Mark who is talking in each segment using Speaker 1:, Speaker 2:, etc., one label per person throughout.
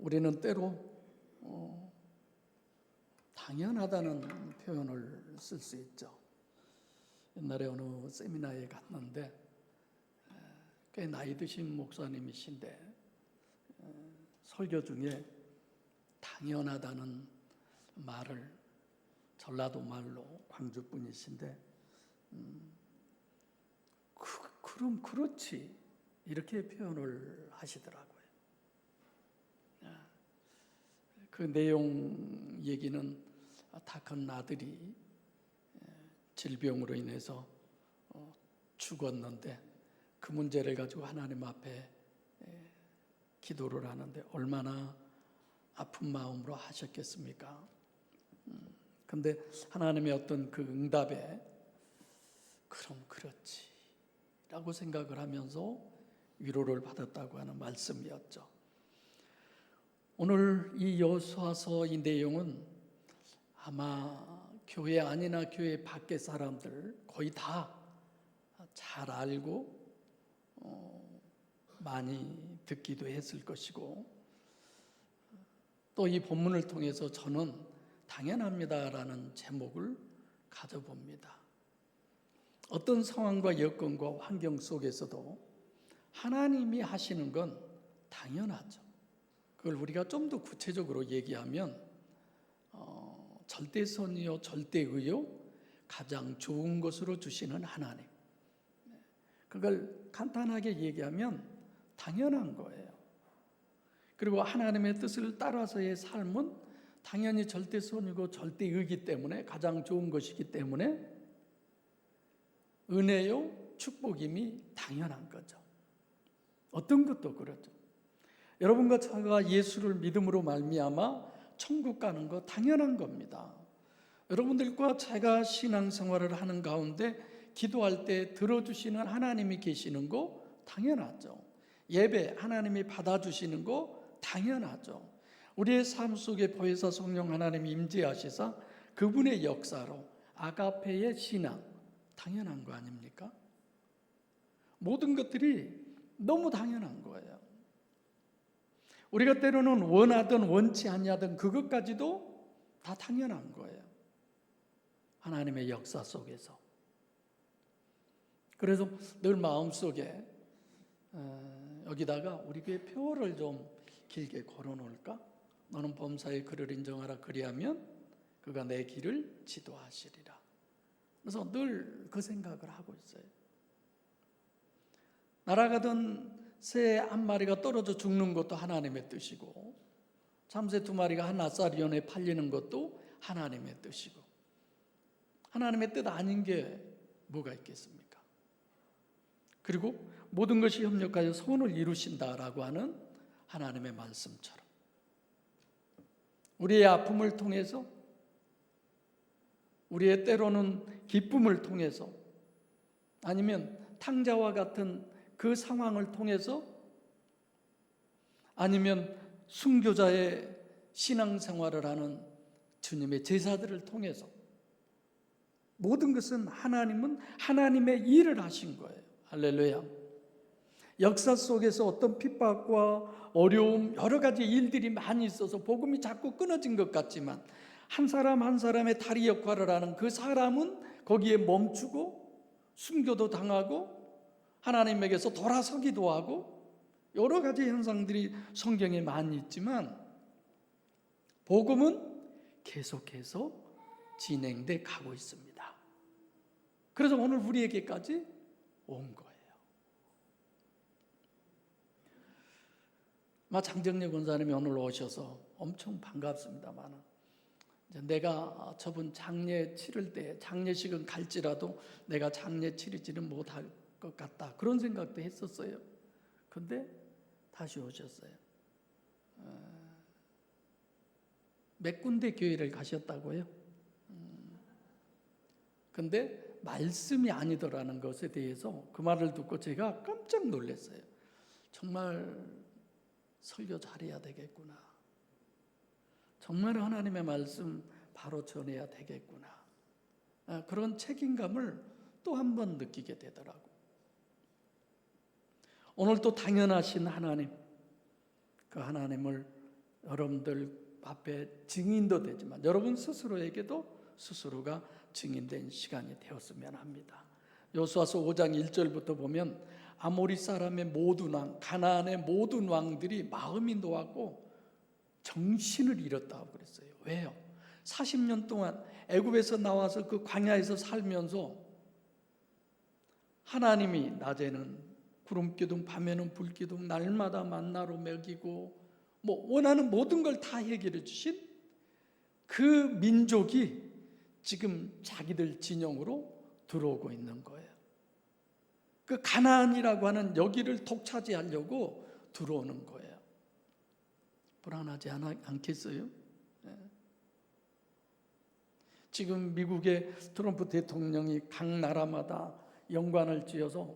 Speaker 1: 우리는 때로 당연하다는 표현을 쓸 수 있죠. 옛날에 어느 세미나에 갔는데 꽤 나이 드신 목사님이신데 설교 중에 당연하다는 말을 전라도 말로 광주 분이신데 그럼 그렇지 이렇게 표현을 하시더라고요. 그 내용 얘기는 다 큰 아들이 질병으로 인해서 죽었는데 그 문제를 가지고 하나님 앞에 기도를 하는데 얼마나 아픈 마음으로 하셨겠습니까? 근데 하나님의 어떤 그 응답에 그럼 그렇지 라고 생각을 하면서 위로를 받았다고 하는 말씀이었죠. 오늘 이 여호수아서 이 내용은 아마 교회 안이나 교회 밖의 사람들 거의 다 잘 알고 많이 듣기도 했을 것이고 또 이 본문을 통해서 저는 당연합니다라는 제목을 가져봅니다. 어떤 상황과 여건과 환경 속에서도 하나님이 하시는 건 당연하죠. 그걸 우리가 좀 더 구체적으로 얘기하면 절대선이요 절대의요 가장 좋은 것으로 주시는 하나님. 그걸 간단하게 얘기하면 당연한 거예요. 그리고 하나님의 뜻을 따라서의 삶은 당연히 절대선이고 절대의이기 때문에 가장 좋은 것이기 때문에 은혜요 축복임이 당연한 거죠. 어떤 것도 그렇죠. 여러분과 제가 예수를 믿음으로 말미암아 천국 가는 거 당연한 겁니다. 여러분들과 제가 신앙생활을 하는 가운데 기도할 때 들어주시는 하나님이 계시는 거 당연하죠. 예배 하나님이 받아주시는 거 당연하죠. 우리의 삶 속에 보혜사 성령 하나님이 임재하시사 그분의 역사로 아가페의 신앙 당연한 거 아닙니까? 모든 것들이 너무 당연한 거예요. 우리가 때로는 원하든 원치 않냐든 그것까지도 다 당연한 거예요. 하나님의 역사 속에서. 그래서 늘 마음속에 여기다가 우리 교회 표어를 좀 길게 걸어놓을까? 너는 범사의 그를 인정하라 그리하면 그가 내 길을 지도하시리라. 그래서 늘 그 생각을 하고 있어요. 날아가던 새 한 마리가 떨어져 죽는 것도 하나님의 뜻이고 참새 두 마리가 한 아사리온에 팔리는 것도 하나님의 뜻이고 하나님의 뜻 아닌 게 뭐가 있겠습니까? 그리고 모든 것이 협력하여 선을 이루신다라고 하는 하나님의 말씀처럼 우리의 아픔을 통해서 우리의 때로는 기쁨을 통해서 아니면 탕자와 같은 그 상황을 통해서 아니면 순교자의 신앙생활을 하는 주님의 제자들을 통해서 모든 것은 하나님은 하나님의 일을 하신 거예요. 할렐루야. 역사 속에서 어떤 핍박과 어려움 여러 가지 일들이 많이 있어서 복음이 자꾸 끊어진 것 같지만 한 사람 한 사람의 다리 역할을 하는 그 사람은 거기에 멈추고 순교도 당하고 하나님에게서 돌아서기도 하고 여러 가지 현상들이 성경에 많이 있지만 복음은 계속해서 진행돼 가고 있습니다. 그래서 오늘 우리에게까지 온 거예요. 장정래 권사님이 오늘 오셔서 엄청 반갑습니다만 내가 저분 장례 치를 때 장례식은 갈지라도 내가 장례 치르지는 못할 것 같다 그런 생각도 했었어요. 근데 다시 오셨어요. 몇 군데 교회를 가셨다고요? 근데 말씀이 아니더라는 것에 대해서 그 말을 듣고 제가 깜짝 놀랐어요. 정말 설교 잘해야 되겠구나. 정말 하나님의 말씀 바로 전해야 되겠구나. 그런 책임감을 또 한 번 느끼게 되더라고요. 오늘 또 당연하신 하나님, 그 하나님을 여러분들 앞에 증인도 되지만 여러분 스스로에게도 스스로가 증인된 시간이 되었으면 합니다. 여호수아서 5장 1절부터 보면 아모리 사람의 모든 왕, 가나안의 모든 왕들이 마음이 놓았고 정신을 잃었다고 그랬어요. 왜요? 40년 동안 애굽에서 나와서 그 광야에서 살면서 하나님이 낮에는 구름 기둥, 밤에는 불 기둥, 날마다 만나로 먹이고 원하는 모든 걸 다 해결해 주신 그 민족이 지금 자기들 진영으로 들어오고 있는 거예요. 그 가나안이라고 하는 여기를 독차지하려고 들어오는 거예요. 불안하지 않겠어요? 네. 지금 미국의 트럼프 대통령이 각 나라마다 연관을 지어서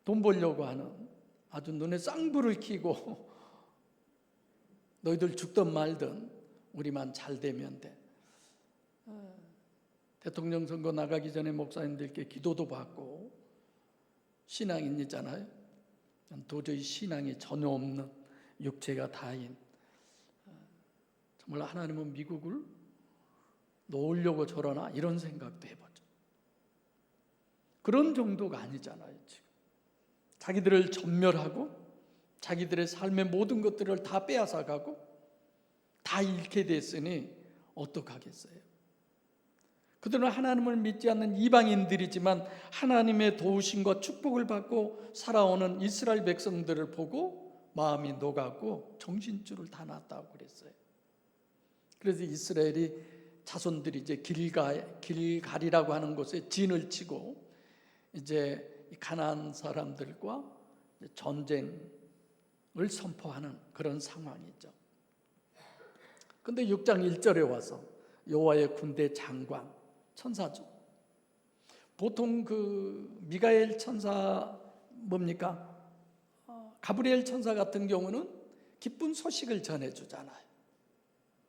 Speaker 1: 돈 벌려고 하는 아주 눈에 쌍불을 켜고 너희들 죽든 말든 우리만 잘 되면 돼. 대통령 선거 나가기 전에 목사님들께 기도도 받고 신앙인이잖아요. 도저히 신앙이 전혀 없는 육체가 다인, 정말 하나님은 미국을 놓으려고 저러나 이런 생각도 해보죠. 그런 정도가 아니잖아요. 지금 자기들을 전멸하고 자기들의 삶의 모든 것들을 다 빼앗아가고 다 잃게 됐으니 어떡하겠어요? 그들은 하나님을 믿지 않는 이방인들이지만 하나님의 도우심과 축복을 받고 살아오는 이스라엘 백성들을 보고 마음이 녹았고 정신줄을 다 놨다고 그랬어요. 그래서 이스라엘이 자손들이 이제 길갈이라고 하는 곳에 진을 치고 이제 가나안 사람들과 전쟁을 선포하는 그런 상황이죠. 근데 6장 1절에 와서 여호와의 군대 장관, 천사죠. 보통 그 미가엘 천사 뭡니까? 가브리엘 천사 같은 경우는 기쁜 소식을 전해주잖아요.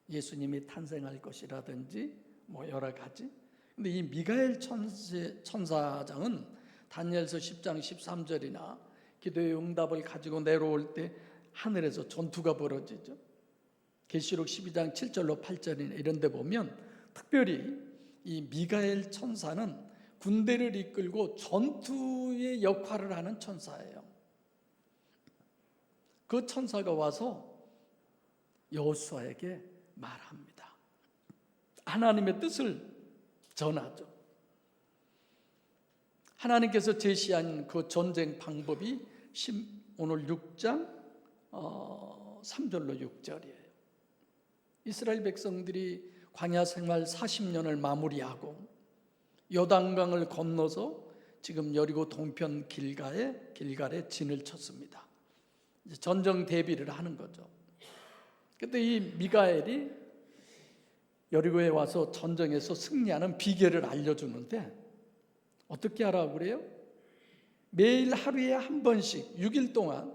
Speaker 1: 예수님이 탄생할 것이라든지 여러 가지. 근데 이 미가엘 천사장은 다니엘서 10장 13절이나 기도의 응답을 가지고 내려올 때 하늘에서 전투가 벌어지죠. 계시록 12장 7절로 8절이나 이런 데 보면 특별히 이 미가엘 천사는 군대를 이끌고 전투의 역할을 하는 천사예요. 그 천사가 와서 여호수아에게 말합니다. 하나님의 뜻을 전하죠. 하나님께서 제시한 그 전쟁 방법이 오늘 6장 3절로 6절이에요. 이스라엘 백성들이 광야 생활 40년을 마무리하고 요단강을 건너서 지금 여리고 동편 길갈에 진을 쳤습니다. 이제 전쟁 대비를 하는 거죠. 그때 이 미가엘이 여리고에 와서 전쟁에서 승리하는 비결을 알려주는데 어떻게 하라고 그래요? 매일 하루에 한 번씩 6일 동안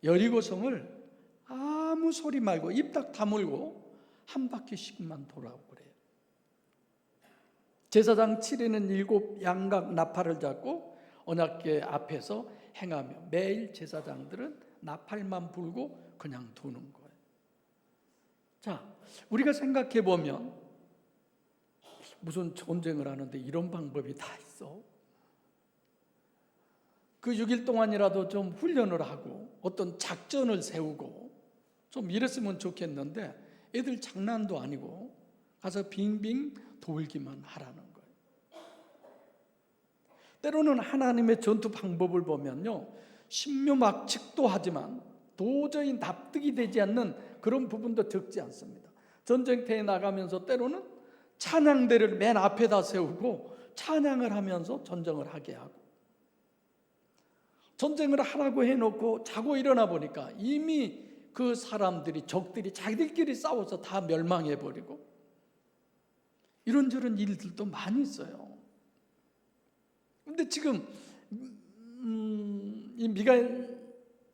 Speaker 1: 여리고성을 아무 소리 말고 입 딱 다물고 한 바퀴씩만 돌아오고 그래요. 제사장 치리는 7 양각 나팔을 잡고 언약궤 앞에서 행하며 매일 제사장들은 나팔만 불고 그냥 도는 거예요. 자, 우리가 생각해 보면 무슨 전쟁을 하는데 이런 방법이 다 있어? 그 6일 동안이라도 좀 훈련을 하고 어떤 작전을 세우고 좀 이랬으면 좋겠는데 애들 장난도 아니고 가서 빙빙 돌기만 하라는 거예요. 때로는 하나님의 전투 방법을 보면요, 신묘막측도 하지만 도저히 납득이 되지 않는 그런 부분도 적지 않습니다. 전쟁터에 나가면서 때로는 찬양대를 맨 앞에다 세우고 찬양을 하면서 전쟁을 하게 하고, 전쟁을 하라고 해놓고 자고 일어나 보니까 이미 그 사람들이, 적들이 자기들끼리 싸워서 다 멸망해버리고, 이런저런 일들도 많이 있어요. 근데 지금 이 미가엘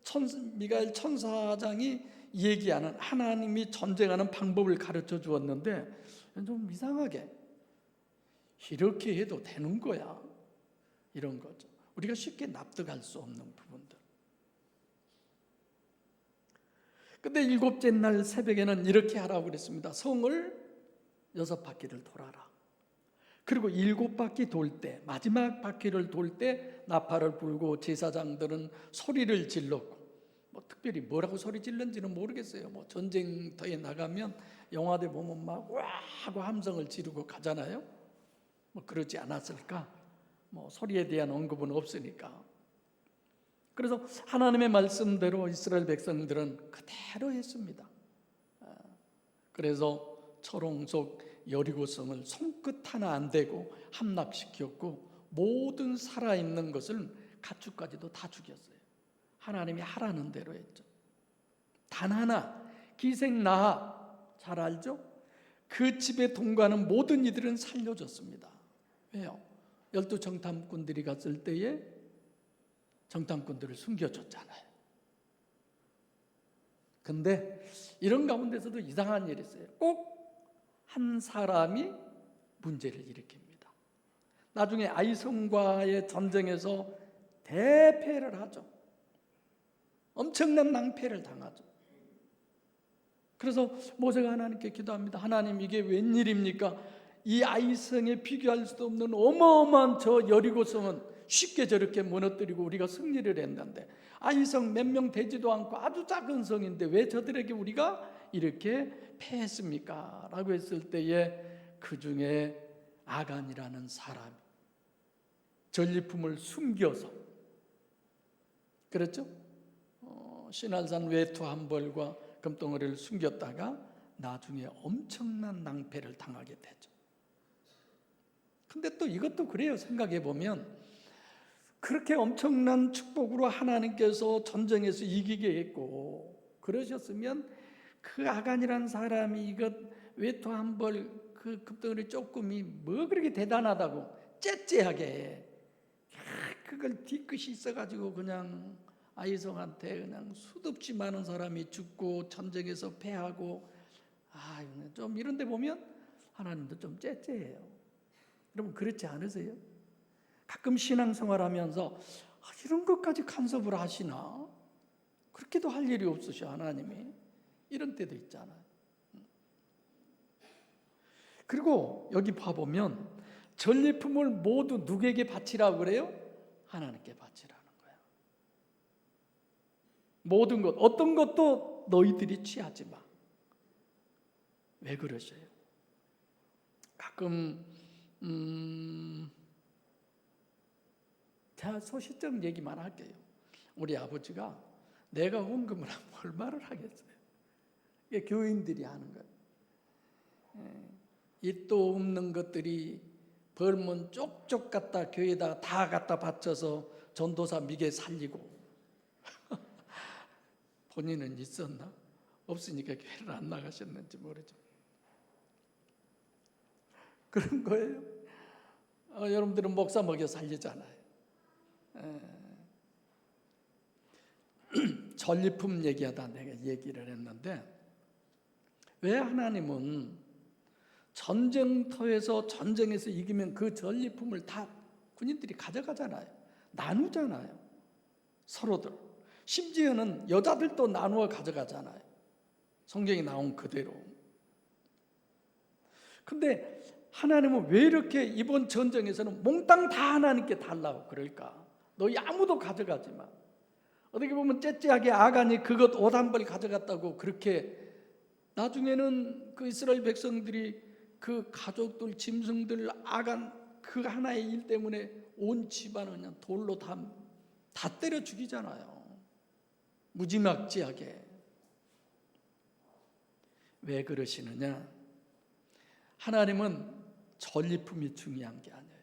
Speaker 1: 천사장이 얘기하는 하나님이 전쟁하는 방법을 가르쳐 주었는데 좀 이상하게 이렇게 해도 되는 거야, 이런 거죠. 우리가 쉽게 납득할 수 없는 부분들. 근데 일곱째 날 새벽에는 이렇게 하라고 그랬습니다. 성을 6바퀴를 돌아라. 그리고 7바퀴 돌 때, 마지막 바퀴를 돌 때 나팔을 불고 제사장들은 소리를 질렀고, 뭐 특별히 뭐라고 소리 질렀는지는 모르겠어요. 뭐 전쟁터에 나가면 영화대 보면 막 와 하고 함성을 지르고 가잖아요. 뭐 그러지 않았을까? 뭐 소리에 대한 언급은 없으니까. 그래서 하나님의 말씀대로 이스라엘 백성들은 그대로 했습니다. 그래서 초롱속 여리고성을 손끝 하나 안 대고 함락시켰고, 모든 살아있는 것을 가축까지도 다 죽였어요. 하나님이 하라는 대로 했죠. 단 하나, 기생나하 잘 알죠? 그 집에 동거하는 모든 이들은 살려줬습니다. 왜요? 12정탐꾼들이 갔을 때에 정탐꾼들을 숨겨줬잖아요. 근데 이런 가운데서도 이상한 일이 있어요. 꼭 한 사람이 문제를 일으킵니다. 나중에 아이성과의 전쟁에서 대패를 하죠. 엄청난 낭패를 당하죠. 그래서 모세가 하나님께 기도합니다. 하나님, 이게 웬일입니까? 이 아이성에 비교할 수도 없는 어마어마한 저 여리고성은 쉽게 저렇게 무너뜨리고 우리가 승리를 했는데, 아이성 몇 명 되지도 않고 아주 작은 성인데 왜 저들에게 우리가 이렇게 패했습니까? 라고 했을 때에 그 중에 아간이라는 사람이 전리품을 숨겨서, 그렇죠? 신할산 외투 한 벌과 금덩어리를 숨겼다가 나중에 엄청난 낭패를 당하게 되죠. 근데 또 이것도 그래요. 생각해 보면 그렇게 엄청난 축복으로 하나님께서 전쟁에서 이기게 했고 그러셨으면 그 아간이라는 사람이 이것 외투 한 벌 그 금덩어리 조금이 뭐 그렇게 대단하다고 째째하게 그걸 뒤끝이 있어가지고 그냥 아이성한테 그냥 수없이 많은 사람이 죽고 전쟁에서 패하고, 좀 이런 데 보면 하나님도 좀 째째해요. 여러분 그렇지 않으세요? 가끔 신앙생활하면서 이런 것까지 간섭을 하시나? 그렇게도 할 일이 없으셔 하나님이. 이런 때도 있잖아요. 그리고 여기 봐보면 전리품을 모두 누구에게 바치라고 그래요? 하나님께 바치라는 거야. 모든 것, 어떤 것도 너희들이 취하지 마. 왜 그러셔요? 가끔 제가 소시적 얘기만 할게요. 우리 아버지가 내가 헌금을 하면 얼마를 하겠어요? 이게 교인들이 하는 거예요. 입도 없는 것들이 벌면 쪽쪽 갖다 교회에다가 다 갖다 바쳐서 전도사 미개 살리고 본인은 있었나? 없으니까 교회를 안 나가셨는지 모르죠. 그런 거예요. 여러분들은 목사 먹여 살리잖아요. 전리품 얘기하다 내가 얘기를 했는데, 왜 하나님은 전쟁터에서 전쟁에서 이기면 그 전리품을 다 군인들이 가져가잖아요. 나누잖아요. 서로들. 심지어는 여자들도 나누어 가져가잖아요. 성경에 나온 그대로. 근데 하나님은 왜 이렇게 이번 전쟁에서는 몽땅 다 하나님께 달라고 그럴까? 너희 아무도 가져가지 마. 어떻게 보면 째째하게 아간이 그것 옷 한 벌 가져갔다고 그렇게, 나중에는 그 이스라엘 백성들이 그 가족들, 짐승들, 아간 그 하나의 일 때문에 온 집안을 그냥 돌로 다 때려 죽이잖아요. 무지막지하게. 왜 그러시느냐? 하나님은 전리품이 중요한 게 아니에요.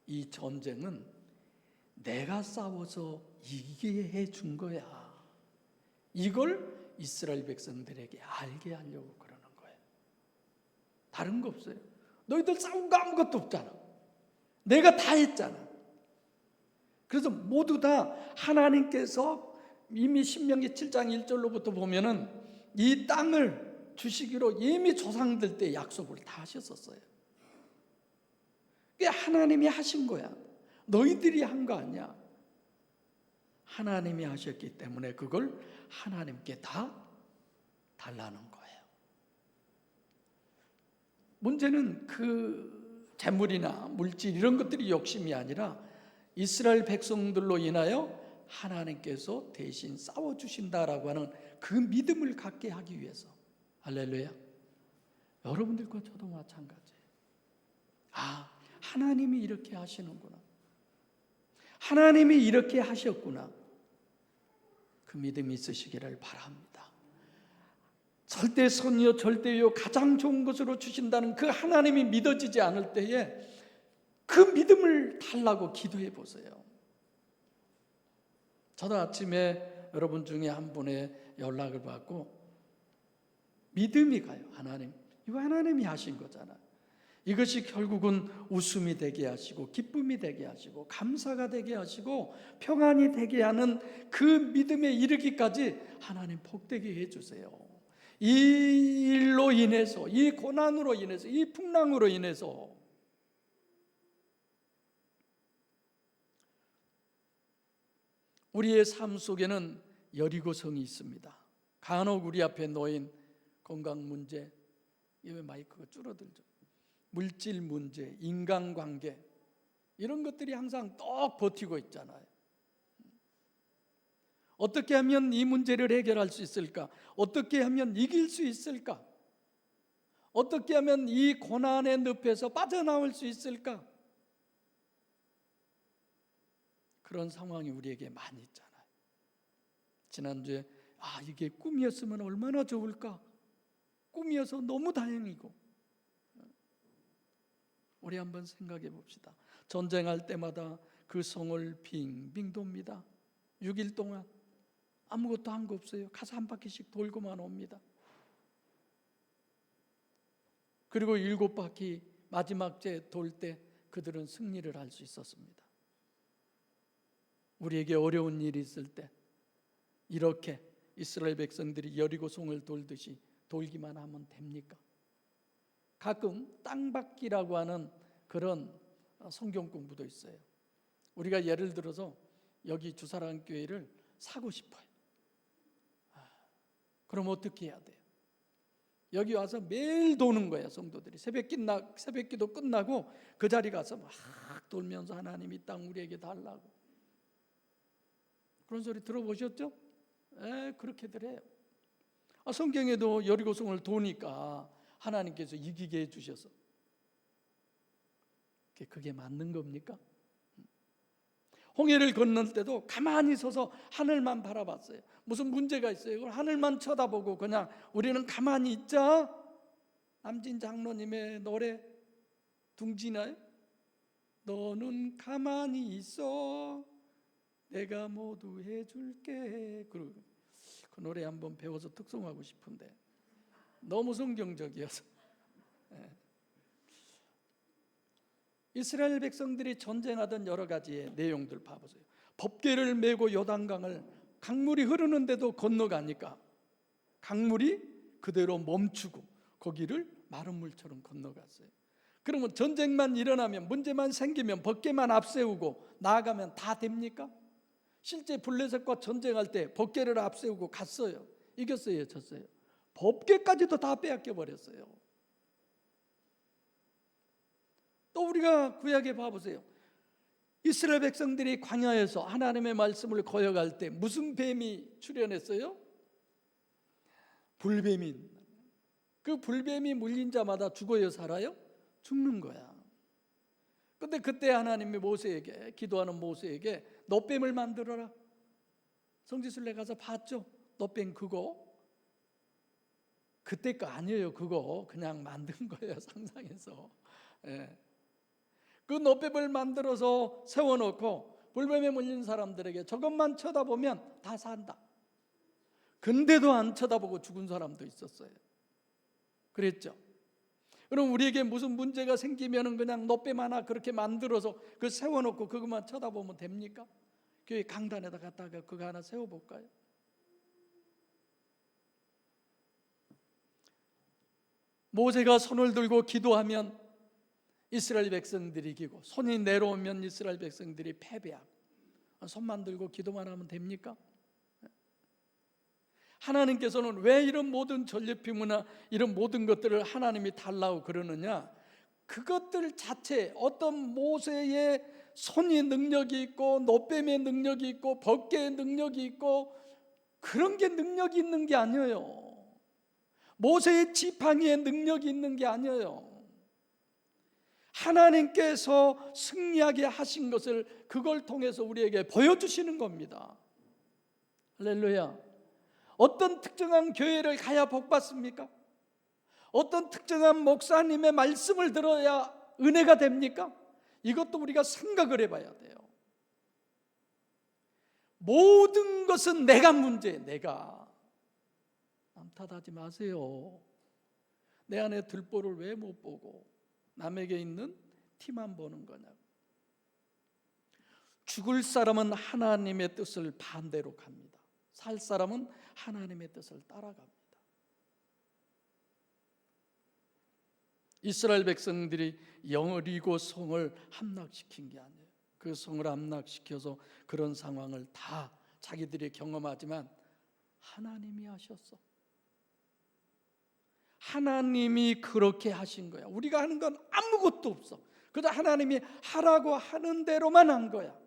Speaker 1: 이 전쟁은 내가 싸워서 이기게 해준 거야. 이걸 이스라엘 백성들에게 알게 하려고 그러는 거예요. 다른 거 없어요. 너희들 싸운 거 아무것도 없잖아. 내가 다 했잖아. 그래서 모두 다 하나님께서 이미 신명기 7장 1절로부터 보면은 이 땅을 주시기로 이미 조상들 때 약속을 다 하셨었어요. 그게 하나님이 하신 거야. 너희들이 한 거 아니야. 하나님이 하셨기 때문에 그걸 하나님께 다 달라는 거예요. 문제는 그 재물이나 물질 이런 것들이 욕심이 아니라 이스라엘 백성들로 인하여 하나님께서 대신 싸워주신다라고 하는 그 믿음을 갖게 하기 위해서. 할렐루야. 여러분들과 저도 마찬가지예요. 아, 하나님이 이렇게 하시는구나, 하나님이 이렇게 하셨구나, 그 믿음이 있으시기를 바랍니다. 절대 선이요 절대요 가장 좋은 것으로 주신다는 그 하나님이 믿어지지 않을 때에 그 믿음을 달라고 기도해 보세요. 저도 아침에 여러분 중에 한 분의 연락을 받고 믿음이 가요. 하나님, 이거 하나님이 하신 거잖아. 이것이 결국은 웃음이 되게 하시고 기쁨이 되게 하시고 감사가 되게 하시고 평안이 되게 하는 그 믿음에 이르기까지 하나님 복되게 해주세요. 이 일로 인해서, 이 고난으로 인해서, 이 풍랑으로 인해서 우리의 삶 속에는 여리고성이 있습니다. 간혹 우리 앞에 놓인 건강 문제, 왜 마이크가 줄어들죠? 물질 문제, 인간관계, 이런 것들이 항상 떡 버티고 있잖아요. 어떻게 하면 이 문제를 해결할 수 있을까? 어떻게 하면 이길 수 있을까? 어떻게 하면 이 고난의 늪에서 빠져나올 수 있을까? 그런 상황이 우리에게 많이 있잖아요. 지난주에 이게 꿈이었으면 얼마나 좋을까? 꿈이어서 너무 다행이고. 우리 한번 생각해 봅시다. 전쟁할 때마다 그 성을 빙빙 돕니다. 6일 동안 아무것도 한 거 없어요. 가서 한 바퀴씩 돌고만 옵니다. 그리고 7바퀴 마지막 째 돌 때 그들은 승리를 할 수 있었습니다. 우리에게 어려운 일이 있을 때 이렇게 이스라엘 백성들이 여리고성을 돌듯이 돌기만 하면 됩니까? 가끔 땅받기라고 하는 그런 성경 공부도 있어요. 우리가 예를 들어서 여기 주사랑 교회를 사고 싶어요. 그럼 어떻게 해야 돼요? 여기 와서 매일 도는 거예요. 성도들이 새벽기도 끝나고 그 자리 가서 막 돌면서 하나님 이 땅 우리에게 달라고. 그런 소리 들어보셨죠? 그렇게들 해요. 성경에도 여리고성을 도니까 하나님께서 이기게 해주셔서. 그게 맞는 겁니까? 홍해를 건널 때도 가만히 서서 하늘만 바라봤어요. 무슨 문제가 있어요? 그걸 하늘만 쳐다보고 그냥 우리는 가만히 있자. 남진 장로님의 노래 둥지나요? 너는 가만히 있어, 내가 모두 해줄게. 그 노래 한번 배워서 특송하고 싶은데 너무 성경적이어서. 이스라엘 백성들이 전쟁하던 여러 가지의 내용들 봐보세요. 법궤를 메고 요단강을 강물이 흐르는데도 건너가니까 강물이 그대로 멈추고 거기를 마른 물처럼 건너갔어요. 그러면 전쟁만 일어나면, 문제만 생기면, 법궤만 앞세우고 나아가면 다 됩니까? 실제 블레셋과 전쟁할 때 법궤를 앞세우고 갔어요. 이겼어요, 졌어요? 법궤까지도 다 빼앗겨 버렸어요. 또 우리가 구약에 봐보세요. 이스라엘 백성들이 광야에서 하나님의 말씀을 거역할 때 무슨 뱀이 출현했어요? 불뱀이. 그 불뱀이 물린 자마다 죽어요, 살아요? 죽는 거야. 근데 그때 하나님이 모세에게, 기도하는 모세에게 놋뱀을 만들어라. 성지순례 가서 봤죠? 놋뱀 그거 그때 거 아니에요. 그거 그냥 만든 거예요, 상상해서. 그 놋뱀을 만들어서 세워놓고 불뱀에 물린 사람들에게 저것만 쳐다보면 다 산다. 근데도 안 쳐다보고 죽은 사람도 있었어요. 그랬죠? 그럼 우리에게 무슨 문제가 생기면 그냥 놋뱀 하나 그렇게 만들어서 그 세워놓고 그것만 쳐다보면 됩니까? 교회 강단에다 갖다가 그거 하나 세워볼까요? 모세가 손을 들고 기도하면 이스라엘 백성들이 이기고 손이 내려오면 이스라엘 백성들이 패배하고 손만 들고 기도만 하면 됩니까? 하나님께서는 왜 이런 모든 전리품이나 이런 모든 것들을 하나님이 달라고 그러느냐? 그것들 자체, 어떤 모세의 손이 능력이 있고 노뱀의 능력이 있고 법궤의 능력이 있고 그런 게 능력이 있는 게 아니에요. 모세의 지팡이의 능력이 있는 게 아니에요. 하나님께서 승리하게 하신 것을 그걸 통해서 우리에게 보여주시는 겁니다. 할렐루야. 어떤 특정한 교회를 가야 복받습니까? 어떤 특정한 목사님의 말씀을 들어야 은혜가 됩니까? 이것도 우리가 생각을 해봐야 돼요. 모든 것은 내가 문제예요. 내가. 남 탓하지 마세요. 내 안에 들보를 왜 못 보고 남에게 있는 티만 보는 거냐고. 죽을 사람은 하나님의 뜻을 반대로 갑니다. 살 사람은 하나님의 뜻을 따라갑니다. 이스라엘 백성들이 여리고 성을 함락시킨 게 아니에요. 그 성을 함락시켜서 그런 상황을 다 자기들이 경험하지만 하나님이 하셨어. 하나님이 그렇게 하신 거야. 우리가 하는 건 아무것도 없어. 그저 하나님이 하라고 하는 대로만 한 거야.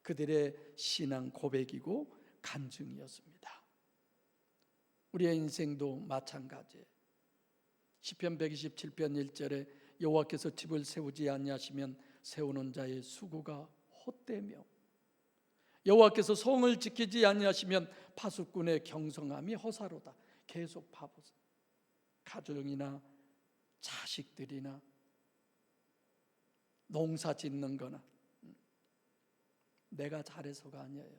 Speaker 1: 그들의 신앙 고백이고 간증이었습니다. 우리의 인생도 마찬가지예요. 시편 127편 1절에 여호와께서 집을 세우지 아니하시면 세우는 자의 수고가 헛되며 여호와께서 성을 지키지 아니하시면 파수꾼의 경성함이 허사로다. 계속 봐보세요. 가정이나 자식들이나 농사 짓는 거나 내가 잘해서가 아니에요.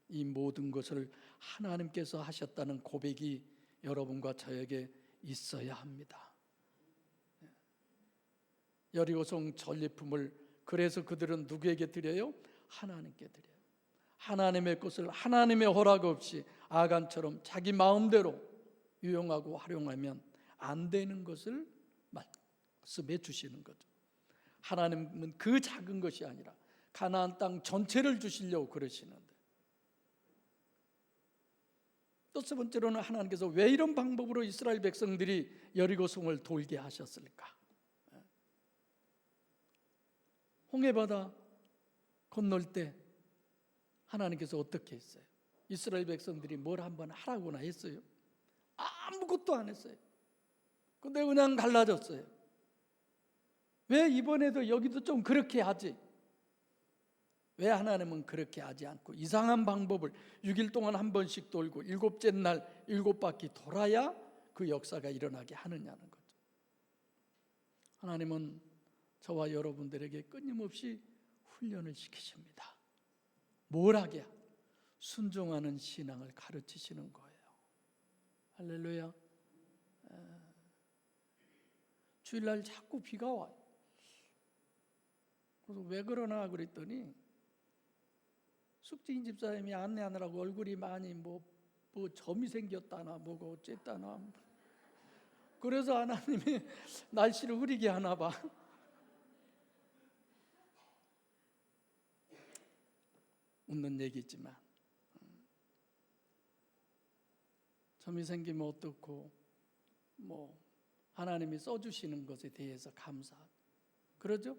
Speaker 1: 이 모든 것을 하나님께서 하셨다는 고백이 여러분과 저에게 있어야 합니다. 여리고성 전리품을 그래서 그들은 누구에게 드려요? 하나님께 드려요. 하나님의 것을 하나님의 허락 없이 아간처럼 자기 마음대로 유용하고 활용하면 안 되는 것을 말씀해 주시는 거죠. 하나님은 그 작은 것이 아니라 가나안 땅 전체를 주시려고 그러시는데, 또 세 번째로는 하나님께서 왜 이런 방법으로 이스라엘 백성들이 여리고성을 돌게 하셨을까? 홍해바다 건널 때 하나님께서 어떻게 했어요? 이스라엘 백성들이 뭘 한번 하라고나 했어요? 아무것도 안 했어요. 근데 그냥 갈라졌어요. 왜 이번에도 여기도 좀 그렇게 하지? 왜 하나님은 그렇게 하지 않고 이상한 방법을 6일 동안 한 번씩 돌고 일곱째 날 7바퀴 돌아야 그 역사가 일어나게 하느냐는 거죠. 하나님은 저와 여러분들에게 끊임없이 훈련을 시키십니다. 뭘 하게? 순종하는 신앙을 가르치시는 거예요. 할렐루야. 주일날 자꾸 비가 와요. 그래서 왜 그러나 그랬더니 숙지인 집사님이 안내하느라고 얼굴이 많이 뭐 점이 생겼다나 뭐가 어쨌다나, 그래서 하나님이 날씨를 흐리게 하나 봐. 웃는 얘기지만 점이 생기면 어떻고 뭐 하나님이 써주시는 것에 대해서 감사하고 그러죠?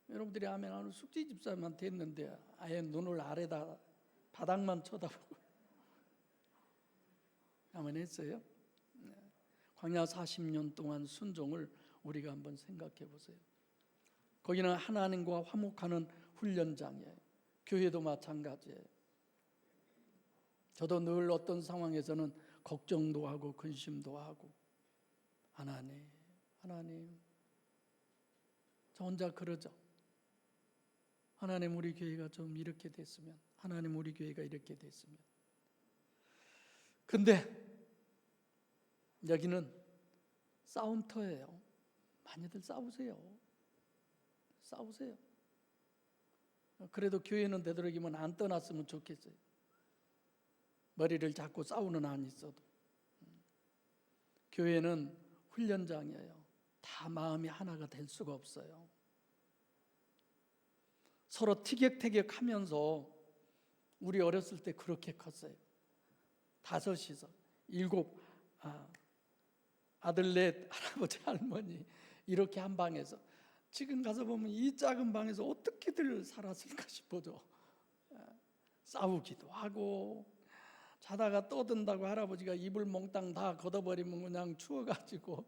Speaker 1: 여러분들이 하면 오늘 숙지 집사님한테 했는데 아예 눈을 아래다 바닥만 쳐다보고 하면 했어요? 광야 40년 동안 순종을 우리가 한번 생각해 보세요. 거기는 하나님과 화목하는 훈련장이에요. 교회도 마찬가지예요. 저도 늘 어떤 상황에서는 걱정도 하고 근심도 하고 하나님 저 혼자 그러죠. 하나님 우리 교회가 좀 이렇게 됐으면, 하나님 우리 교회가 이렇게 됐으면. 근데 여기는 싸움터예요. 많이들 싸우세요. 그래도 교회는 되도록이면 안 떠났으면 좋겠어요. 머리를 잡고 싸우는 한이 있어도. 교회는 훈련장이에요. 다 마음이 하나가 될 수가 없어요. 서로 티격태격하면서 우리 어렸을 때 그렇게 컸어요. 다섯이서, 일곱, 아들 넷, 할아버지 할머니 이렇게 한 방에서. 지금 가서 보면 이 작은 방에서 어떻게들 살았을까 싶어져. 싸우기도 하고, 자다가 떠든다고 할아버지가 이불 몽땅 다 걷어버리면 그냥 추워가지고,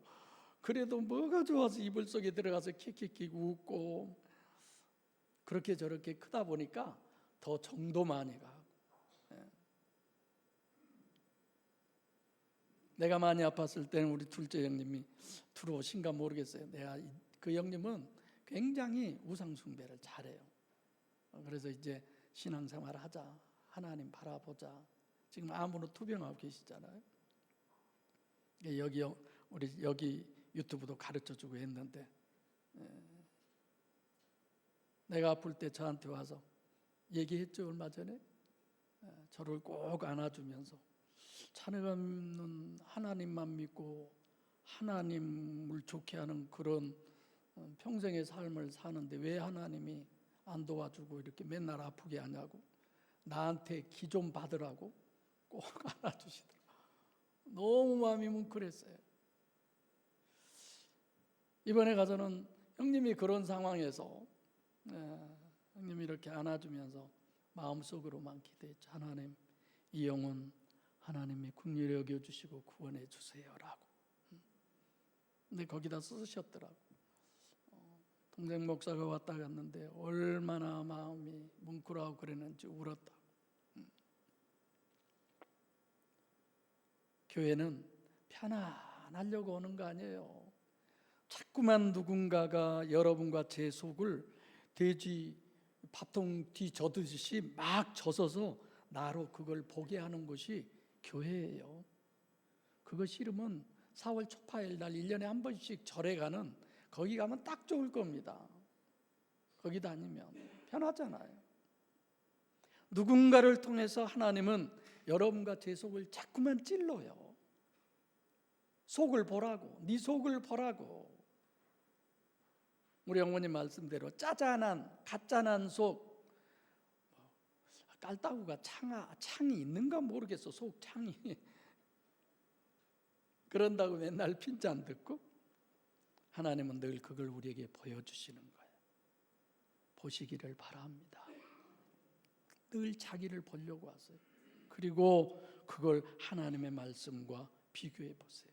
Speaker 1: 그래도 뭐가 좋아서 이불 속에 들어가서 킥킥킥 웃고, 그렇게 저렇게 크다 보니까 더 정도 많이 가고. 내가 많이 아팠을 때는 우리 둘째 형님이 들어오신가 모르겠어요. 그 형님은 굉장히 우상 숭배를 잘해요. 그래서 이제 신앙생활 하자, 하나님 바라보자. 지금 암으로 투병하고 계시잖아요. 우리 여기 유튜브도 가르쳐주고 했는데, 내가 아플 때 저한테 와서 얘기했죠. 얼마 전에 저를 꼭 안아주면서, 자네는 하나님만 믿고 하나님을 좋게 하는 그런 평생의 삶을 사는데 왜 하나님이 안 도와주고 이렇게 맨날 아프게 하냐고, 나한테 기 좀 받으라고 꼭 안아주시더라고요. 너무 마음이 뭉클했어요. 이번에 가서는 형님이 그런 상황에서 형님이 이렇게 안아주면서 마음속으로만 기도했죠. 하나님, 이 영혼 하나님이 긍휼히 여겨주시고 구원해 주세요라고. 근데 거기다 쓰셨더라고. 동생 목사가 왔다 갔는데 얼마나 마음이 뭉클하고 그랬는지 울었다. 교회는 편안하려고 오는 거 아니에요. 자꾸만 누군가가 여러분과 제 속을 돼지 밥통 뒤 젖듯이 막 젖어서 나로 그걸 보게 하는 것이 교회예요. 그거 싫으면 4월 초파일 날 1년에 한 번씩 절에 가는, 거기 가면 딱 좋을 겁니다. 거기 다니면 편하잖아요. 누군가를 통해서 하나님은 여러분과 제 속을 자꾸만 찔러요. 속을 보라고, 네 속을 보라고. 우리 어머님 말씀대로 짜잔한 가짠한 속, 깔따구가 창이 있는가 모르겠어. 속 창이. 그런다고 맨날 핀잔 듣고, 하나님은 늘 그걸 우리에게 보여주시는 거예요. 보시기를 바랍니다. 늘 자기를 보려고 하세요. 그리고 그걸 하나님의 말씀과 비교해 보세요.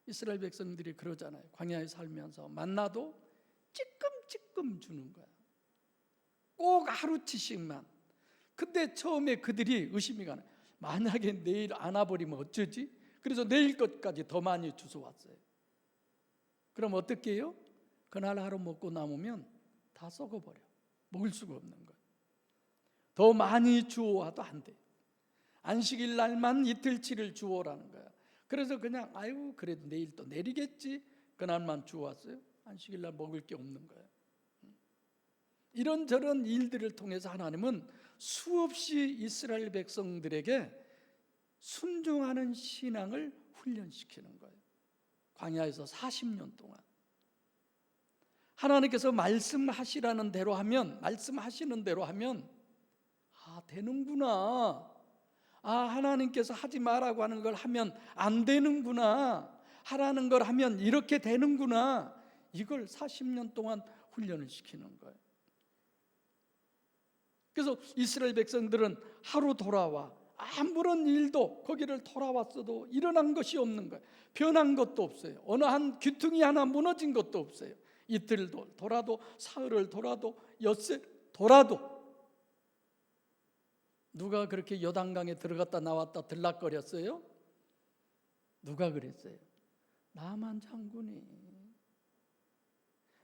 Speaker 1: 이스라엘 백성들이 그러잖아요. 광야에 살면서 만나도 찔끔찔끔 주는 거야. 꼭 하루치씩만. 근데 처음에 그들이 의심이 가네. 만약에 내일 안아버리면 어쩌지? 그래서 내일 것까지 더 많이 주워왔어요. 그럼 어떻게 해요? 그날 하루 먹고 남으면 다 썩어버려. 먹을 수가 없는 거예요. 더 많이 주워와도 안 돼. 안식일 날만 이틀치를 주워라는 거야. 그래서 그냥 아유 그래도 내일 또 내리겠지. 그날만 주워왔어요. 안식일 날 먹을 게 없는 거예요. 이런저런 일들을 통해서 하나님은 수없이 이스라엘 백성들에게 순종하는 신앙을 훈련시키는 거예요. 광야에서 40년 동안 하나님께서 말씀하시는 대로 하면 되는구나. 하나님께서 하지 말라고 하는 걸 하면 안 되는구나. 하라는 걸 하면 이렇게 되는구나. 이걸 40년 동안 훈련을 시키는 거예요. 그래서 이스라엘 백성들은 하루 돌아와 아무런 일도 거기를 돌아왔어도 일어난 것이 없는 거예요. 변한 것도 없어요. 어느 한 귀퉁이 하나 무너진 것도 없어요. 이틀도 돌아도, 사흘을 돌아도, 엿새 돌아도. 누가 그렇게 요단강에 들어갔다 나왔다 들락거렸어요? 누가 그랬어요? 나만 장군이.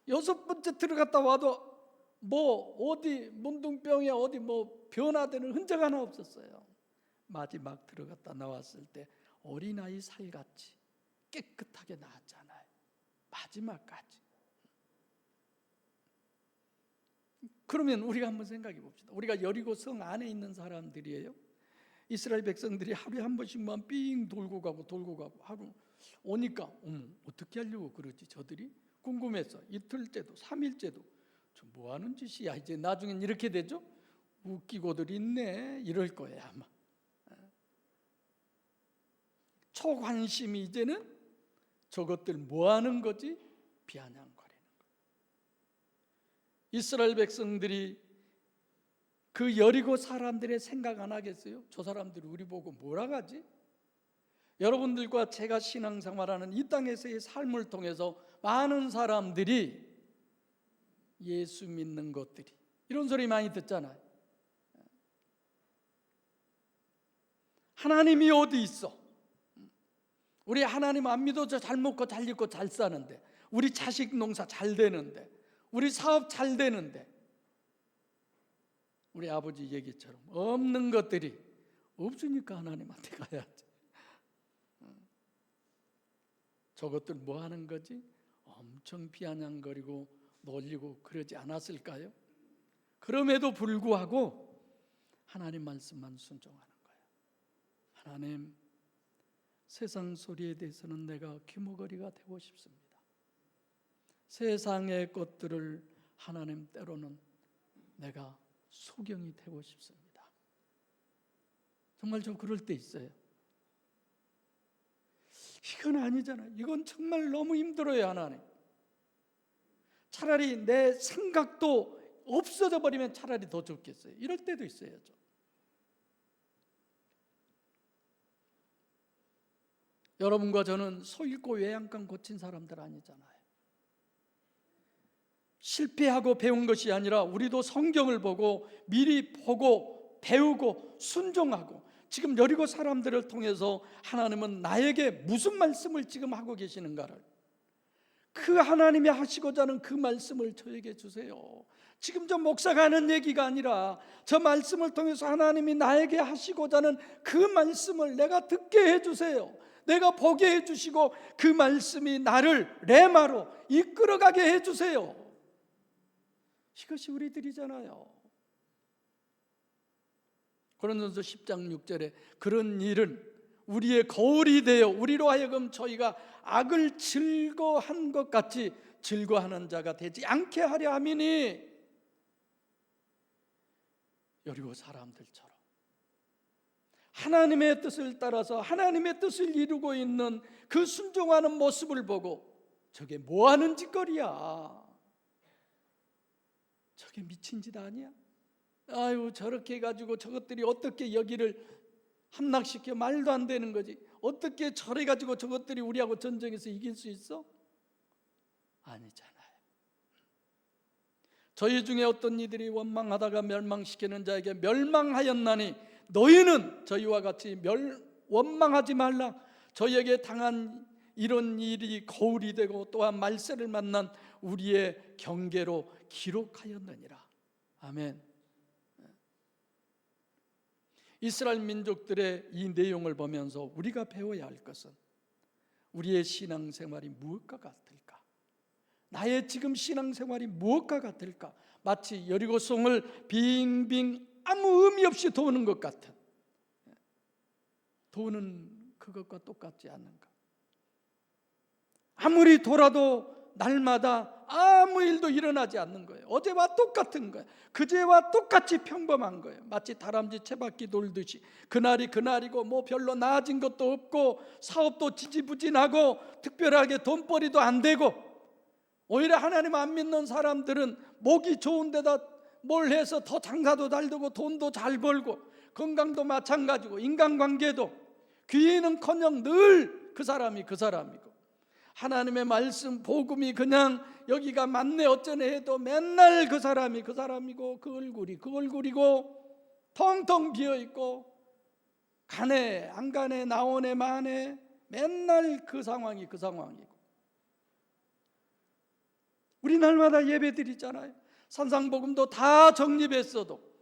Speaker 1: 6번째 들어갔다 와도 어디 문둥병에 어디 변화되는 흔적 하나 없었어요. 마지막 들어갔다 나왔을 때 어린아이 살같이 깨끗하게 나왔잖아요. 마지막까지. 그러면 우리가 한번 생각해 봅시다. 우리가 여리고 성 안에 있는 사람들이에요. 이스라엘 백성들이 하루에 한 번씩만 삥 돌고 가고 하루 오니까 어떻게 하려고 그러지 저들이? 궁금해서 이틀째도 3일째도 저 뭐 하는 짓이야? 이제 나중엔 이렇게 되죠? 웃기고들 있네 이럴 거예요 아마. 초관심이 이제는 저것들 뭐 하는 거지? 비아냥거리는 거. 이스라엘 백성들이 그 여리고 사람들의 생각 안 하겠어요? 저 사람들이 우리 보고 뭐라 하지? 여러분들과 제가 신앙생활하는 이 땅에서의 삶을 통해서 많은 사람들이 예수 믿는 것들이 이런 소리 많이 듣잖아요. 하나님이 어디 있어? 우리 하나님 안 믿어도 잘 먹고 잘 입고 잘 사는데, 우리 자식 농사 잘 되는데, 우리 사업 잘 되는데, 우리 아버지 얘기처럼 없는 것들이 없으니까 하나님한테 가야지. 저것들 뭐 하는 거지? 엄청 비아냥거리고 놀리고 그러지 않았을까요? 그럼에도 불구하고 하나님 말씀만 순종하는 거예요. 하나님, 세상 소리에 대해서는 내가 귀머거리가 되고 싶습니다. 세상의 것들을 하나님 때로는 내가 소경이 되고 싶습니다. 정말 저 그럴 때 있어요. 이건 아니잖아요. 이건 정말 너무 힘들어요, 하나님. 차라리 내 생각도 없어져 버리면 차라리 더 좋겠어요. 이럴 때도 있어요. 여러분과 저는 소 잃고 외양간 고친 사람들 아니잖아요. 실패하고 배운 것이 아니라 우리도 성경을 보고 미리 보고 배우고 순종하고, 지금 여리고 사람들을 통해서 하나님은 나에게 무슨 말씀을 지금 하고 계시는가를, 그 하나님이 하시고자 하는 그 말씀을 저에게 주세요. 지금 저 목사가 하는 얘기가 아니라 저 말씀을 통해서 하나님이 나에게 하시고자 하는 그 말씀을 내가 듣게 해주세요. 내가 보게 해주시고 그 말씀이 나를 레마로 이끌어가게 해주세요. 이것이 우리들이잖아요. 고린도전서 10장 6절에 그런 일은 우리의 거울이 되어 우리로 하여금 저희가 악을 즐거워한 것 같이 즐거워하는 자가 되지 않게 하려 함이니, 여리고 사람들처럼 하나님의 뜻을 따라서 하나님의 뜻을 이루고 있는 그 순종하는 모습을 보고 저게 뭐 하는 짓거리야, 저게 미친 짓 아니야? 아유, 저렇게 해가지고 저것들이 어떻게 여기를 함락시켜? 말도 안 되는 거지. 어떻게 저래 가지고 저것들이 우리하고 전쟁에서 이길 수 있어? 아니잖아요. 저희 중에 어떤 이들이 원망하다가 멸망시키는 자에게 멸망하였나니 너희는 저희와 같이 원망하지 말라. 저희에게 당한 이런 일이 거울이 되고 또한 말세를 만난 우리의 경계로 기록하였느니라. 아멘. 이스라엘 민족들의 이 내용을 보면서 우리가 배워야 할 것은 우리의 신앙생활이 무엇과 같을까? 나의 지금 신앙생활이 무엇과 같을까? 마치 여리고성을 빙빙 아무 의미 없이 도는 것 같은, 도는 그것과 똑같지 않는가? 아무리 돌아도 날마다 아무 일도 일어나지 않는 거예요. 어제와 똑같은 거예요. 그제와 똑같이 평범한 거예요. 마치 다람쥐 채바퀴 돌듯이 그날이 그날이고 뭐 별로 나아진 것도 없고 사업도 지지부진하고 특별하게 돈벌이도 안 되고, 오히려 하나님 안 믿는 사람들은 목이 좋은 데다 뭘 해서 더 장사도 잘 되고 돈도 잘 벌고 건강도 마찬가지고 인간관계도, 귀인은커녕 늘 그 사람이 그 사람이고, 하나님의 말씀 복음이 그냥 여기가 맞네 어쩌네 해도 맨날 그 사람이 그 사람이고 그 얼굴이 그 얼굴이고 텅텅 비어있고 가네 안 가네 나오네 마네 맨날 그 상황이 그 상황이고, 우리 날마다 예배 드리잖아요. 산상복음도 다 정립했어도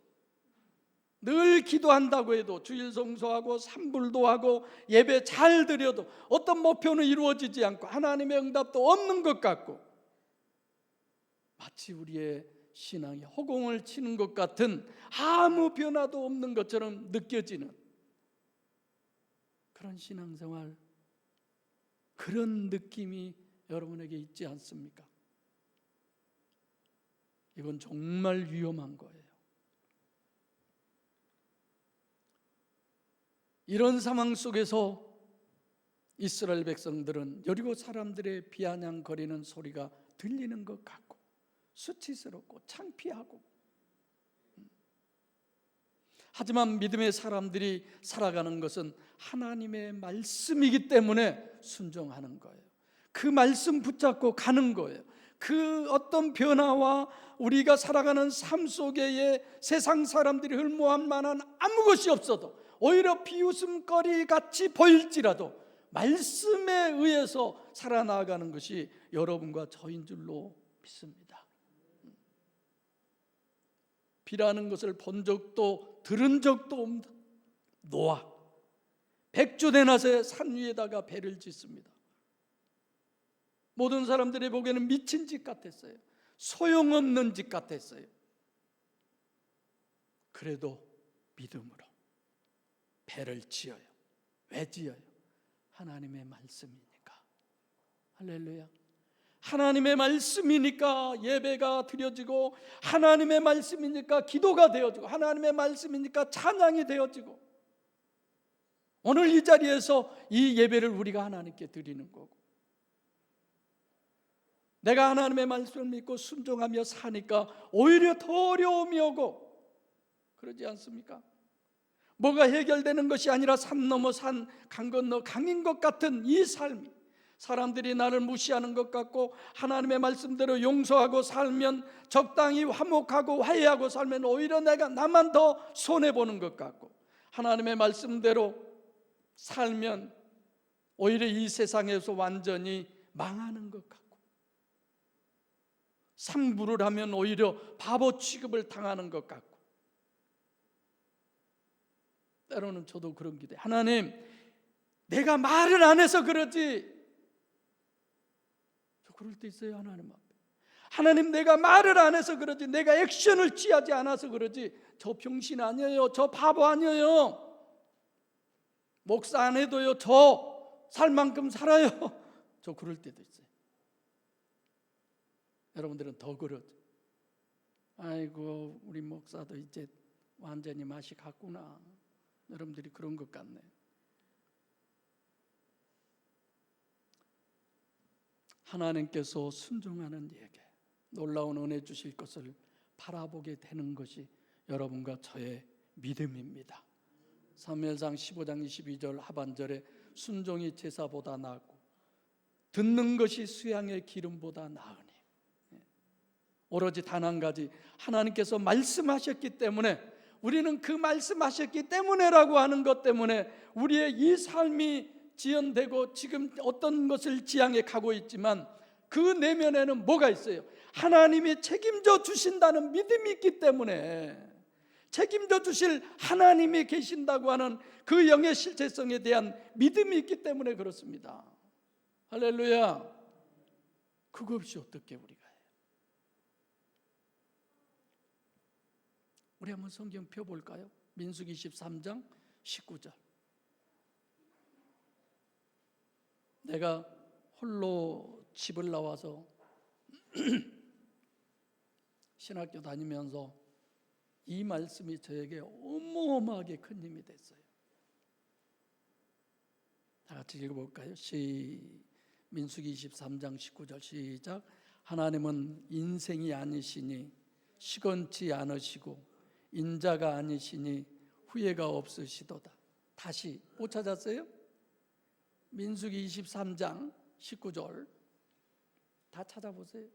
Speaker 1: 늘 기도한다고 해도 주일 성수하고 삼불도 하고 예배 잘 드려도 어떤 목표는 이루어지지 않고 하나님의 응답도 없는 것 같고, 마치 우리의 신앙이 허공을 치는 것 같은 아무 변화도 없는 것처럼 느껴지는 그런 신앙생활, 그런 느낌이 여러분에게 있지 않습니까? 이건 정말 위험한 거예요. 이런 상황 속에서 이스라엘 백성들은 여리고 사람들의 비아냥거리는 소리가 들리는 것 같고 수치스럽고 창피하고, 하지만 믿음의 사람들이 살아가는 것은 하나님의 말씀이기 때문에 순종하는 거예요. 그 말씀 붙잡고 가는 거예요. 그 어떤 변화와 우리가 살아가는 삶 속에 세상 사람들이 흠모할 만한 아무 것이 없어도 오히려 비웃음거리 같이 보일지라도 말씀에 의해서 살아나가는 것이 여러분과 저인 줄로 믿습니다. 비라는 것을 본 적도 들은 적도 없는 노아, 백조대낮에 산 위에다가 배를 짓습니다. 모든 사람들이 보기에는 미친 짓 같았어요. 소용없는 짓 같았어요. 그래도 믿음으로 배를 지어요. 왜 지어요? 하나님의 말씀이니까. 할렐루야. 하나님의 말씀이니까 예배가 드려지고, 하나님의 말씀이니까 기도가 되어지고, 하나님의 말씀이니까 찬양이 되어지고, 오늘 이 자리에서 이 예배를 우리가 하나님께 드리는 거고, 내가 하나님의 말씀을 믿고 순종하며 사니까 오히려 더 어려움이 오고, 그러지 않습니까? 뭐가 해결되는 것이 아니라 산 넘어 산, 강 건너 강인 것 같은 이 삶이, 사람들이 나를 무시하는 것 같고, 하나님의 말씀대로 용서하고 살면, 적당히 화목하고 화해하고 살면 오히려 내가 나만 더 손해보는 것 같고, 하나님의 말씀대로 살면 오히려 이 세상에서 완전히 망하는 것 같고, 상부를 하면 오히려 바보 취급을 당하는 것 같고, 때로는 저도 그런 기대. 하나님, 내가 말을 안 해서 그러지. 저 그럴 때 있어요. 하나님 앞에. 하나님, 내가 말을 안 해서 그러지, 내가 액션을 취하지 않아서 그러지, 저 병신 아니에요, 저 바보 아니에요, 목사 안 해도요 저 살 만큼 살아요. 저 그럴 때도 있어요. 여러분들은 더 그러죠. 아이고, 우리 목사도 이제 완전히 맛이 갔구나. 여러분들이 그런 것 같네. 하나님께서 순종하는 예게 놀라운 은혜 주실 것을 바라보게 되는 것이 여러분과 저의 믿음입니다. 사무엘상 15장 22절 하반절에 순종이 제사보다 나았고 듣는 것이 수양의 기름보다 나으니, 오로지 단 한 가지, 하나님께서 말씀하셨기 때문에, 우리는 그 말씀하셨기 때문에라고 하는 것 때문에 우리의 이 삶이 지연되고 지금 어떤 것을 지향해 가고 있지만, 그 내면에는 뭐가 있어요? 하나님이 책임져 주신다는 믿음이 있기 때문에, 책임져 주실 하나님이 계신다고 하는 그 영의 실체성에 대한 믿음이 있기 때문에 그렇습니다. 할렐루야. 그거 없이 어떻게 우리가 해요? 우리 한번 성경 펴볼까요? 민수기 23장 19절. 내가 홀로 집을 나와서 신학교 다니면서 이 말씀이 저에게 어마어마하게 큰 힘이 됐어요. 다 같이 읽어볼까요? 민수기 23장 19절 시작. 하나님은 인생이 아니시니 시건치 않으시고 인자가 아니시니 후회가 없으시도다. 다시 못 찾았어요? 민수기 23장 19절 다 찾아보세요.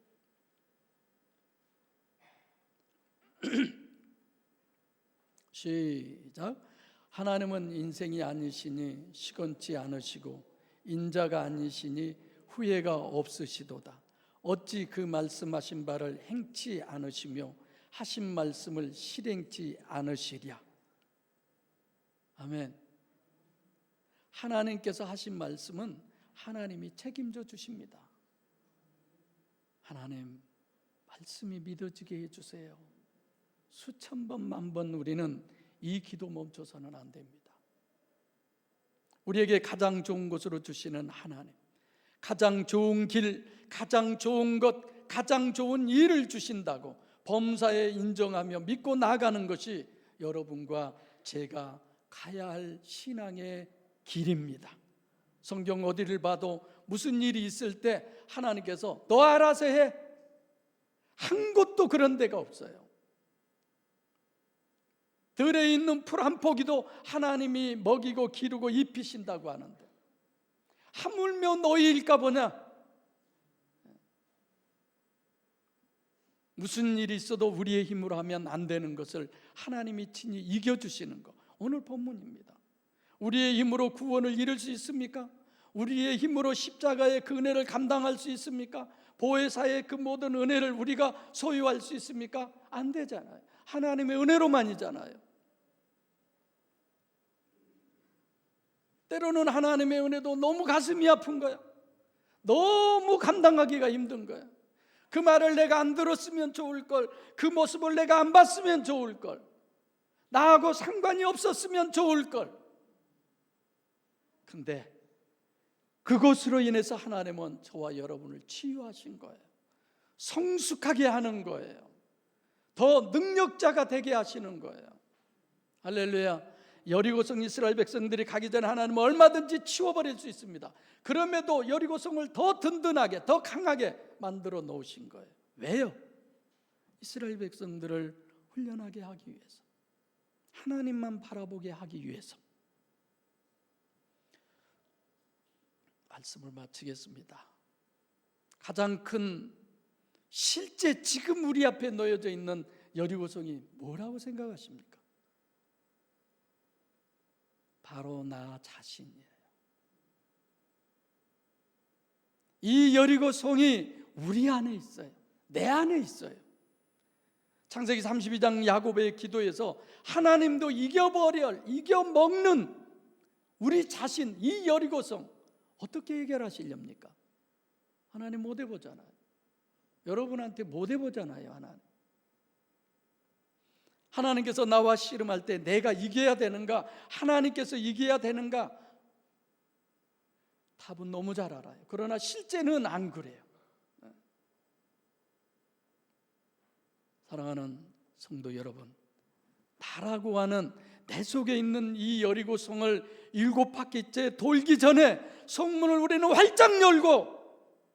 Speaker 1: 시작. 하나님은 인생이 아니시니 시건치 않으시고 인자가 아니시니 후회가 없으시도다. 어찌 그 말씀하신 바를 행치 않으시며 하신 말씀을 실행치 않으시랴. 아멘. 하나님께서 하신 말씀은 하나님이 책임져 주십니다. 하나님, 말씀이 믿어지게 해주세요. 수천 번, 만 번 우리는 이 기도 멈춰서는 안 됩니다. 우리에게 가장 좋은 것으로 주시는 하나님, 가장 좋은 길, 가장 좋은 것, 가장 좋은 일을 주신다고 범사에 인정하며 믿고 나아가는 것이 여러분과 제가 가야 할 신앙의 길입니다. 성경 어디를 봐도 무슨 일이 있을 때 하나님께서 너 알아서 해, 한 곳도 그런 데가 없어요. 들에 있는 풀 한 포기도 하나님이 먹이고 기르고 입히신다고 하는데 하물며 너희일까 보냐? 무슨 일이 있어도 우리의 힘으로 하면 안 되는 것을 하나님이 친히 이겨주시는 것, 오늘 본문입니다. 우리의 힘으로 구원을 이룰 수 있습니까? 우리의 힘으로 십자가의 그 은혜를 감당할 수 있습니까? 보혜사의 그 모든 은혜를 우리가 소유할 수 있습니까? 안 되잖아요. 하나님의 은혜로만이잖아요. 때로는 하나님의 은혜도 너무 가슴이 아픈 거야. 너무 감당하기가 힘든 거야. 그 말을 내가 안 들었으면 좋을 걸, 그 모습을 내가 안 봤으면 좋을 걸, 나하고 상관이 없었으면 좋을 걸. 근데 그것으로 인해서 하나님은 저와 여러분을 치유하신 거예요. 성숙하게 하는 거예요. 더 능력자가 되게 하시는 거예요. 할렐루야. 여리고성 이스라엘 백성들이 가기 전에 하나님은 얼마든지 치워버릴 수 있습니다. 그럼에도 여리고성을 더 든든하게, 더 강하게 만들어 놓으신 거예요. 왜요? 이스라엘 백성들을 훈련하게 하기 위해서, 하나님만 바라보게 하기 위해서. 말씀을 마치겠습니다. 가장 큰, 실제 지금 우리 앞에 놓여져 있는 여리고성이 뭐라고 생각하십니까? 바로 나 자신이에요. 이 여리고성이 우리 안에 있어요. 내 안에 있어요. 창세기 32장 야곱의 기도에서 하나님도 이겨먹는 우리 자신, 이 여리고성 어떻게 해결하시렵니까? 하나님 못 해보잖아요. 여러분한테 못 해보잖아요. 하나님께서 나와 씨름할 때 내가 이겨야 되는가? 하나님께서 이겨야 되는가? 답은 너무 잘 알아요. 그러나 실제는 안 그래요. 사랑하는 성도 여러분, 나라고 하는 내 속에 있는 이 여리고성을 7바퀴째 돌기 전에 성문을 우리는 활짝 열고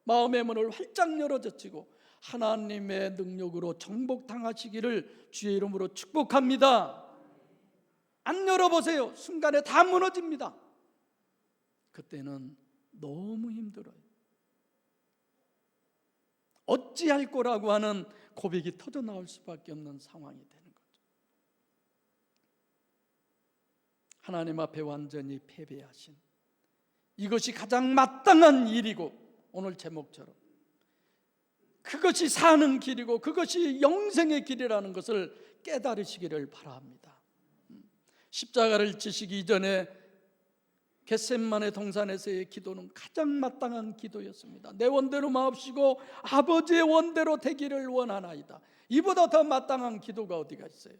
Speaker 1: 마음의 문을 활짝 열어젖히고 하나님의 능력으로 정복당하시기를 주의 이름으로 축복합니다. 안 열어보세요. 순간에 다 무너집니다. 그때는 너무 힘들어요. 어찌할 거라고 하는 고백이 터져나올 수밖에 없는 상황이 되는 거죠. 하나님 앞에 완전히 패배하신, 이것이 가장 마땅한 일이고, 오늘 제목처럼 그것이 사는 길이고 그것이 영생의 길이라는 것을 깨달으시기를 바랍니다. 십자가를 지시기 이전에 겟세마네 동산에서의 기도는 가장 마땅한 기도였습니다. 내 원대로 마옵시고 아버지의 원대로 되기를 원하나이다. 이보다 더 마땅한 기도가 어디가 있어요?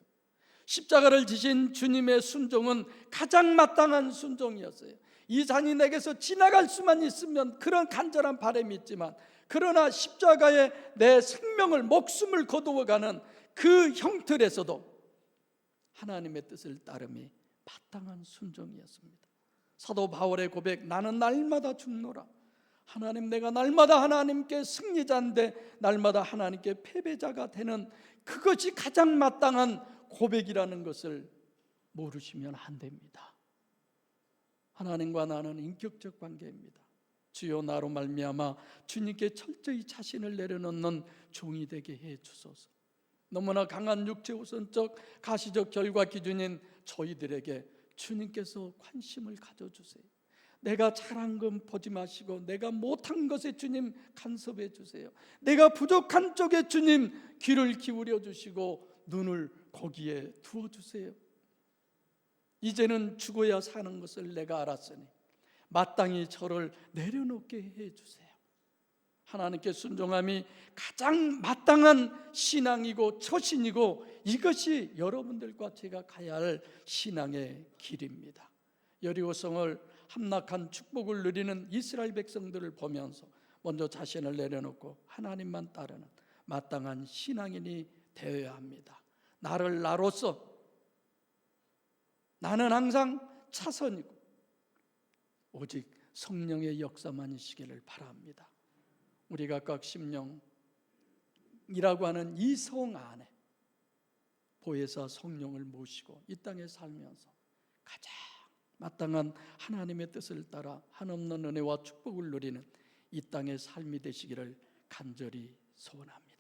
Speaker 1: 십자가를 지신 주님의 순종은 가장 마땅한 순종이었어요. 이 잔이 내게서 지나갈 수만 있으면, 그런 간절한 바람이 있지만, 그러나 십자가에 내 생명을, 목숨을 거두어가는 그 형틀에서도 하나님의 뜻을 따름이 마땅한 순종이었습니다. 사도 바울의 고백, 나는 날마다 죽노라. 하나님, 내가 날마다 하나님께 승리자인데 날마다 하나님께 패배자가 되는, 그것이 가장 마땅한 고백이라는 것을 모르시면 안 됩니다. 하나님과 나는 인격적 관계입니다. 주여, 나로 말미암아 주님께 철저히 자신을 내려놓는 종이 되게 해 주소서. 너무나 강한 육체 우선적 가시적 결과 기준인 저희들에게 주님께서 관심을 가져주세요. 내가 잘한 건 보지 마시고 내가 못한 것에 주님 간섭해 주세요. 내가 부족한 쪽에 주님 귀를 기울여 주시고 눈을 거기에 두어 주세요. 이제는 죽어야 사는 것을 내가 알았으니 마땅히 저를 내려놓게 해주세요. 하나님께 순종함이 가장 마땅한 신앙이고 처신이고, 이것이 여러분들과 제가 가야 할 신앙의 길입니다. 여리고성을 함락한 축복을 누리는 이스라엘 백성들을 보면서 먼저 자신을 내려놓고 하나님만 따르는 마땅한 신앙인이 되어야 합니다. 나를 나로서 나는 항상 차선이고 오직 성령의 역사만이시기를 바랍니다. 우리 각각 심령이라고 하는 이 성 안에 보혜사 성령을 모시고 이 땅에 살면서 가장 마땅한 하나님의 뜻을 따라 한없는 은혜와 축복을 누리는 이 땅의 삶이 되시기를 간절히 소원합니다.